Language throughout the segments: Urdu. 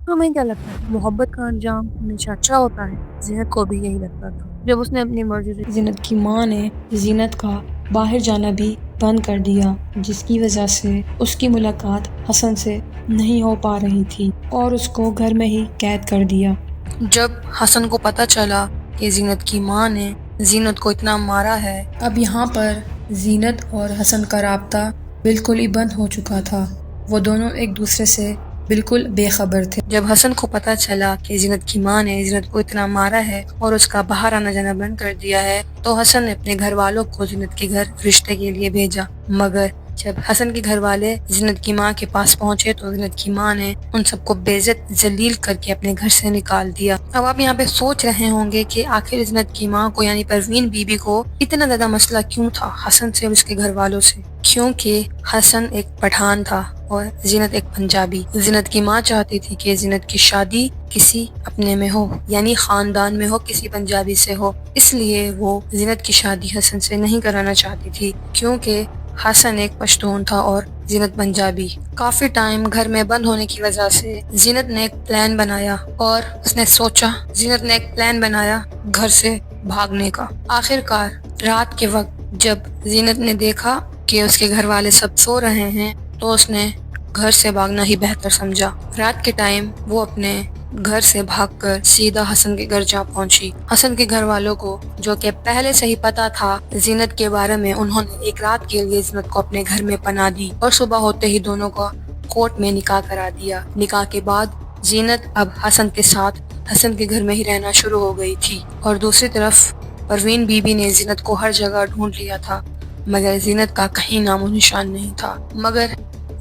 تمہیں کیا لگتا ہے محبت کا انجام ہمیشہ اچھا ہوتا ہے؟ زینت کو بھی یہی لگتا تھا جب اس نے اپنی مرضی سے زینت کی ماں نے زینت کا باہر جانا بھی بند کر دیا، جس کی وجہ سے اس کی ملاقات حسن سے نہیں ہو پا رہی تھی اور اس کو گھر میں ہی قید کر دیا۔ جب حسن کو پتہ چلا کہ زینت کی ماں نے زینت کو اتنا مارا ہے، اب یہاں پر زینت اور حسن کا رابطہ بالکل ہی بند ہو چکا تھا۔ وہ دونوں ایک دوسرے سے بالکل بے خبر تھے۔ جب حسن کو پتہ چلا کہ زینت کی ماں نے زینت کو اتنا مارا ہے اور اس کا باہر آنا جانا بند کر دیا ہے، تو حسن نے اپنے گھر والوں کو زینت کے گھر رشتے کے لیے بھیجا۔ مگر جب حسن کے گھر والے زینت کی ماں کے پاس پہنچے تو زینت کی ماں نے ان سب کو بے عزت ذلیل کر کے اپنے گھر سے نکال دیا۔ اب آپ یہاں پہ سوچ رہے ہوں گے کہ آخر زینت کی ماں کو یعنی پروین بی بی کو اتنا زیادہ مسئلہ کیوں تھا حسن سے اور اس کے گھر والوں سے؟ کیونکہ حسن ایک پٹھان تھا اور زینت ایک پنجابی۔ زینت کی ماں چاہتی تھی کہ زینت کی شادی کسی اپنے میں ہو، یعنی خاندان میں ہو، کسی پنجابی سے ہو، اس لیے وہ زینت کی شادی حسن سے نہیں کرانا چاہتی تھی، کیونکہ حسن ایک پشتون تھا اور زینت پنجابی۔ کافی ٹائم گھر میں بند ہونے کی وجہ سے زینت نے ایک پلان بنایا اور زینت نے ایک پلان بنایا گھر سے بھاگنے کا۔ آخر کار رات کے وقت جب زینت نے دیکھا کہ اس کے گھر والے سب سو رہے ہیں تو اس نے گھر سے بھاگنا ہی بہتر سمجھا۔ رات کے ٹائم وہ اپنے گھر سے بھاگ کر سیدھا حسن کے گھر جا پہنچی۔ حسن کے گھر والوں کو جو کہ پہلے سے ہی پتا تھا زینت کے بارے میں، انہوں نے ایک رات کے لیے زینت کو اپنے گھر میں پناہ دی اور صبح ہوتے ہی دونوں کا کورٹ میں نکاح کرا دیا۔ نکاح کے بعد زینت اب حسن کے ساتھ حسن کے گھر میں ہی رہنا شروع ہو گئی تھی، اور دوسری طرف پروین بی بی نے زینت کو ہر جگہ ڈھونڈ لیا تھا مگر زینت کا کہیں نام و نشان نہیں تھا۔ مگر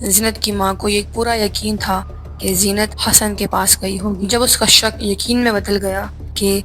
زینت کی ماں کو یہ پورا یقین تھا کہ زینت حسن کے پاس گئی ہوگی۔ جب اس کا شک یقین میں بدل گیا کہ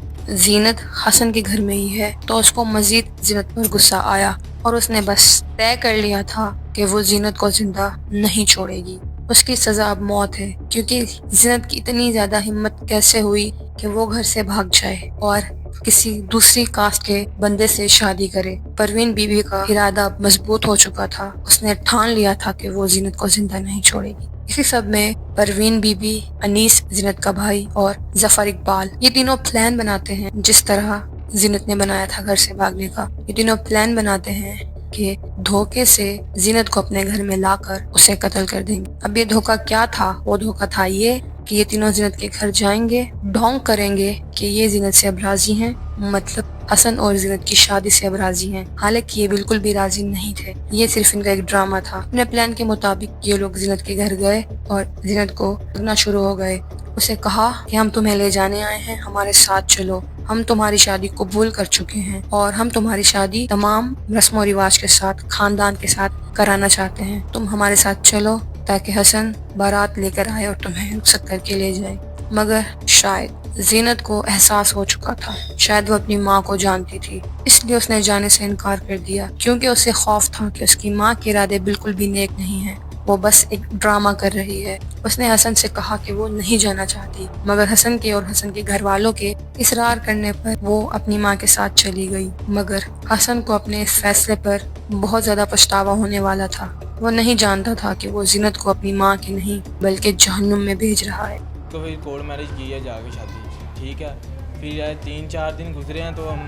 زینت حسن کے گھر میں ہی ہے تو اس کو مزید زینت پر غصہ آیا اور اس نے بس طے کر لیا تھا کہ وہ زینت کو زندہ نہیں چھوڑے گی۔ اس کی سزا اب موت ہے، کیونکہ زینت کی اتنی زیادہ ہمت کیسے ہوئی کہ وہ گھر سے بھاگ جائے اور کسی دوسری کاسٹ کے بندے سے شادی کرے۔ پروین بی بی کا ارادہ مضبوط ہو چکا تھا، اس نے ٹھان لیا تھا کہ وہ زینت کو زندہ نہیں چھوڑے گی۔ اسی سب میں پروین بی بی، انیس زینت کا بھائی اور ظفر اقبال، یہ تینوں پلان بناتے ہیں جس طرح زینت نے بنایا تھا گھر سے بھاگنے کا۔ یہ تینوں پلان بناتے ہیں کہ دھوکے سے زینت کو اپنے گھر میں لا کر اسے قتل کر دیں گے۔ اب یہ دھوکا کیا تھا؟ وہ دھوکا تھا یہ کہ یہ تینوں زینت کے گھر جائیں گے، ڈھونگ کریں گے کہ یہ زینت سے اب راضی ہیں، مطلب حسن اور زینت کی شادی سے اب راضی ہیں، حالانکہ یہ بالکل بھی راضی نہیں تھے، یہ صرف ان کا ایک ڈرامہ تھا۔ اپنے پلان کے مطابق یہ لوگ زینت کے گھر گئے اور زینت کو ڈھونڈنا شروع ہو گئے۔ اسے کہا کہ ہم تمہیں لے جانے آئے ہیں، ہمارے ساتھ چلو، ہم تمہاری شادی قبول کر چکے ہیں اور ہم تمہاری شادی تمام رسم و رواج کے ساتھ، خاندان کے ساتھ کرانا چاہتے ہیں، تم ہمارے ساتھ چلو تاکہ حسن بارات لے کر آئے اور تمہیں رخصت کر کے لے جائے۔ مگر شاید زینت کو احساس ہو چکا تھا، شاید وہ اپنی ماں کو جانتی تھی، اس لیے اس نے جانے سے انکار کر دیا، کیونکہ اسے خوف تھا کہ اس کی ماں کے ارادے بالکل بھی نیک نہیں ہیں، وہ بس ایک ڈرامہ کر رہی ہے۔ اس نے حسن سے کہا کہ وہ نہیں جانا چاہتی، مگر حسن کے اور حسن کے گھر والوں کے اصرار کرنے پر وہ اپنی ماں کے ساتھ چلی گئی۔ مگر حسن کو اپنے اس فیصلے پر بہت زیادہ پچھتاوا ہونے والا تھا۔ وہ نہیں جانتا تھا کہ وہ زینت کو اپنی ماں کی نہیں بلکہ جہنم میں بھیج رہا ہے۔ تو پھر کورٹ میرج کی ہے جا کے شادی، ٹھیک ہے۔ پھر 3-4 دن گزرے ہیں تو ہم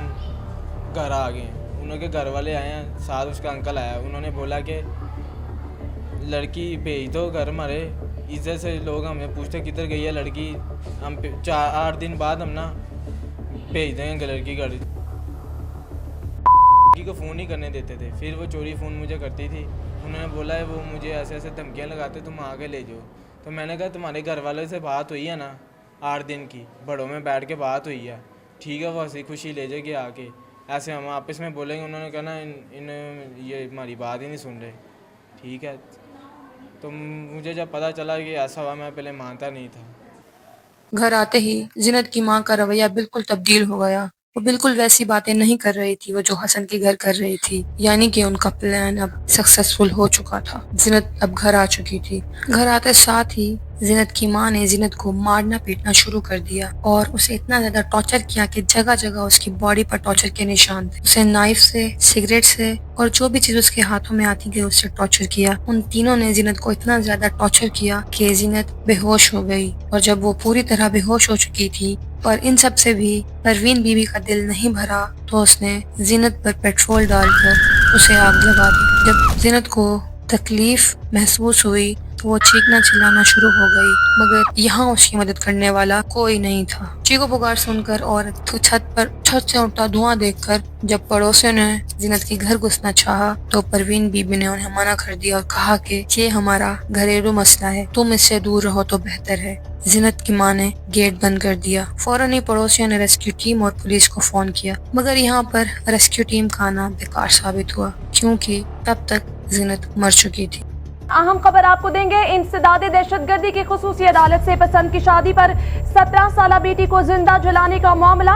گھر آ گئے ہیں، انہوں کے گھر والے آئے ہیں، ساتھ اس کا انکل آیا، انہوں نے بولا کہ لڑکی بھیج دو گھر ہمارے۔ ادھر سے لوگ ہمیں پوچھتے کدھر گئی ہے لڑکی، ہم 8 دن بعد ہم نا بھیج دیں گے لڑکی گھر۔ لڑکی کو فون ہی کرنے دیتے تھے، پھر وہ چوری فون مجھے کرتی تھی۔ انہوں نے بولا ہے وہ مجھے ایسے ایسے دھمکیاں لگاتے، تم آگے لے جاؤ۔ تو میں نے کہا تمہارے گھر والوں سے بات ہوئی ہے نا 8 دن کی، بڑوں میں بیٹھ کے بات ہوئی ہے، ٹھیک ہے، وہ ہنسی خوشی لے جائے گی آ کے، ایسے ہم آپس میں بولیں گے۔ انہوں نے کہا نا یہ ہماری بات ہی نہیں سن رہے، ٹھیک ہے۔ تو مجھے جب پتہ چلا کہ ایسا ہوا، میں پہلے مانتا نہیں تھا۔ گھر آتے ہی زینت کی ماں کا رویہ بالکل تبدیل ہو گیا۔ وہ بالکل ویسی باتیں نہیں کر رہی تھی وہ جو حسن کے گھر کر رہی تھی، یعنی کہ ان کا پلان اب سکسیسفل ہو چکا تھا۔ زینت اب گھر آ چکی تھی۔ گھر آتے ساتھ ہی زینت کی ماں نے زینت کو مارنا پیٹنا شروع کر دیا اور اسے اتنا زیادہ ٹارچر کیا کہ جگہ جگہ اس کی باڈی پر ٹارچر کے نشان تھے۔ اسے نائف سے، سگریٹ سے اور جو بھی چیز اس کے ہاتھوں میں آتی گئی اس سے ٹارچر کیا۔ ان تینوں نے زینت کو اتنا زیادہ ٹارچر کیا کہ زینت بے ہوش ہو گئی، اور جب وہ پوری طرح بے ہوش ہو چکی تھی اور ان سب سے بھی پروین بی بی کا دل نہیں بھرا تو اس نے زینت پر پیٹرول ڈال کر اسے آگ لگا دی۔ جب زینت کو تکلیف محسوس ہوئی تو وہ چیخنا چلانا شروع ہو گئی، مگر یہاں اس کی مدد کرنے والا کوئی نہیں تھا۔ چیخو پکار سن کر اور چھت سے اٹھتا دھواں دیکھ کر جب پڑوسیوں نے زینت کے گھر گھسنا چاہا تو پروین بی بی نے انہیں منع کر دیا اور کہا کہ یہ ہمارا گھریلو مسئلہ ہے، تم اس سے دور رہو تو بہتر ہے۔ زینت کی ماں نے گیٹ بند کر دیا۔ فوراً ہی پڑوسیوں نے ریسکیو ٹیم اور پولیس کو فون کیا، مگر یہاں پر ریسکیو ٹیم کا آنا بیکار ثابت ہوا کیونکہ تب تک زینت مر چکی تھی۔ اہم خبر آپ کو دیں گے، انسداد دہشت گردی کی خصوصی عدالت سے پسند کی شادی پر 17 سالہ بیٹی کو زندہ جلانے کا معاملہ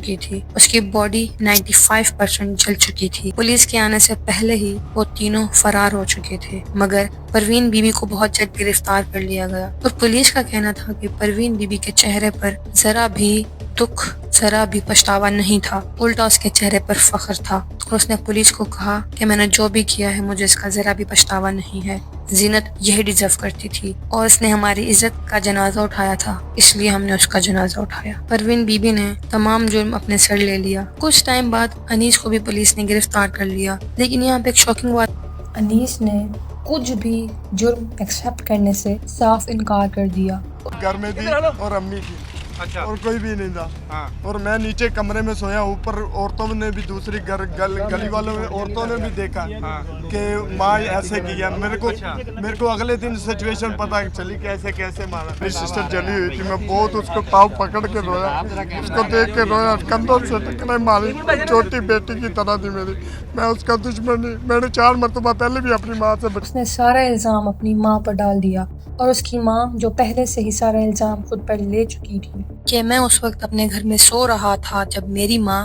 تھی۔ اس کی باڈی 95% جل چکی تھی۔ پولیس کے آنے سے پہلے ہی وہ تینوں فرار ہو چکے تھے، مگر پروین بی بی کو بہت جلد گرفتار کر لیا گیا اور پولیس کا کہنا تھا کہ پروین بی بی کے چہرے پر ذرا بھی دکھ، ذرا بھی پچھتاوا نہیں تھا، الٹا اس کے چہرے پر فخر تھا، اور اس نے پولیس کو کہا کہ میں نے جو بھی کیا ہے مجھے اس کا ذرا بھی پچھتاوا نہیں ہے۔ زینت یہی ڈیزرو کرتی تھی اور اس نے ہماری عزت کا جنازہ اٹھایا تھا، اس لیے ہم نے اس کا جنازہ اٹھایا۔ پروین بی بی نے تمام جرم اپنے سر لے لیا۔ کچھ ٹائم بعد انیس کو بھی پولیس نے گرفتار کر لیا، لیکن یہاں پہ ایک شاکنگ بات، انیس نے کچھ بھی جرم ایکسیپٹ کرنے سے صاف انکار کر دیا۔ گھر میں تھی اور امی تھی اور کوئی بھی نہیں تھا، اور میں نیچے کمرے میں سویا، اوپر عورتوں نے بھی، دوسری گلی والوں نے، عورتوں نے بھی دیکھا کہ ماں ایسے کیا۔ میرے کو اگلے دن سچویشن پتہ چلی کیسے کیسے مارا۔ میری سسٹر جلی ہوئی تھی، میں بہت اس کو پاؤں پکڑ کے رویا، اس کو دیکھ کے رویا، کندھوں سے ٹکرے ماری، چھوٹی بیٹی کی طرح تھی میری، میں اس کا دشمن نہیں۔ میں نے 4 مرتبہ پہلے بھی اپنی ماں سے اس نے سارا الزام اپنی ماں پر ڈال دیا، اور اس کی ماں جو پہلے سے ہی سارا الزام خود پر لے چکی تھی۔ کہ میں اس وقت اپنے گھر میں سو رہا تھا جب میری ماں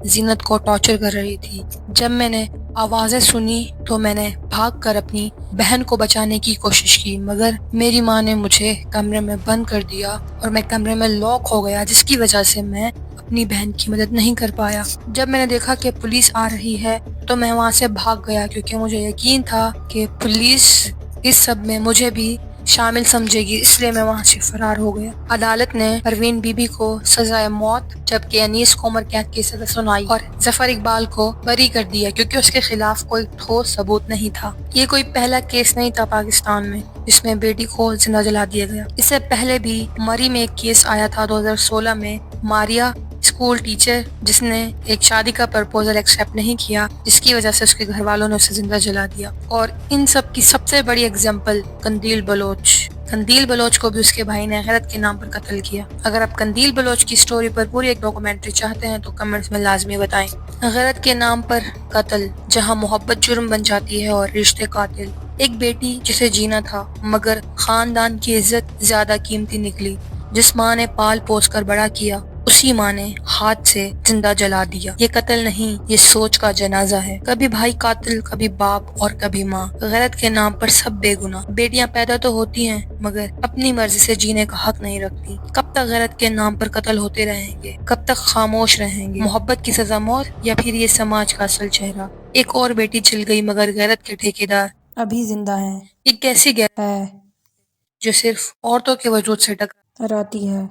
زینت کو ٹارچر کر رہی تھی۔ جب میں نے آوازیں سنی تو میں نے بھاگ کر اپنی بہن کو بچانے کی کوشش کی، مگر میری ماں نے مجھے کمرے میں بند کر دیا اور میں کمرے میں لاک ہو گیا، جس کی وجہ سے میں اپنی بہن کی مدد نہیں کر پایا۔ جب میں نے دیکھا کہ پولیس آ رہی ہے تو میں وہاں سے بھاگ گیا، کیونکہ مجھے یقین تھا کہ پولیس اس سب میں مجھے بھی شامل سمجھے گی، اس لیے میں وہاں سے فرار ہو گیا۔ عدالت نے پروین بی بی کو سزائے موت جبکہ انیس کو عمر قید کی سزا سنائی اور ظفر اقبال کو بری کر دیا کیونکہ اس کے خلاف کوئی ٹھوس ثبوت نہیں تھا۔ یہ کوئی پہلا کیس نہیں تھا پاکستان میں جس میں بیٹی کو زندہ جلا دیا گیا۔ اس سے پہلے بھی مری میں ایک کیس آیا تھا 2016 میں، ماریا اسکول ٹیچر جس نے ایک شادی کا پرپوزل ایکسیپٹ نہیں کیا، جس کی وجہ سے اس کے گھر والوں نے اسے زندہ جلا دیا۔ اور ان سب کی سب سے بڑی اگزامپل قندیل بلوچ کو بھی اس کے بھائی نے غیرت کے نام پر قتل کیا۔ اگر آپ قندیل بلوچ کی سٹوری پر پوری ایک ڈاکومنٹری چاہتے ہیں تو کمنٹس میں لازمی بتائیں۔ غیرت کے نام پر قتل، جہاں محبت جرم بن جاتی ہے اور رشتے قاتل۔ ایک بیٹی جسے جینا تھا مگر خاندان کی عزت زیادہ قیمتی نکلی۔ جس ماں نے پال پوس کر بڑا کیا اسی ماں نے ہاتھ سے زندہ جلا دیا۔ یہ قتل نہیں، یہ سوچ کا جنازہ ہے۔ کبھی بھائی قاتل، کبھی باپ اور کبھی ماں۔ غیرت کے نام پر سب بے گناہ۔ بیٹیاں پیدا تو ہوتی ہیں مگر اپنی مرضی سے جینے کا حق نہیں رکھتی۔ کب تک غیرت کے نام پر قتل ہوتے رہیں گے؟ کب تک خاموش رہیں گے؟ محبت کی سزا موت یا پھر یہ سماج کا اصل چہرہ؟ ایک اور بیٹی جل گئی مگر غیرت کے ٹھیکیدار ابھی زندہ ہیں، یہ کیسی غیرت ہے، جو صرف عورتوں کے وجود سے راتی ہے۔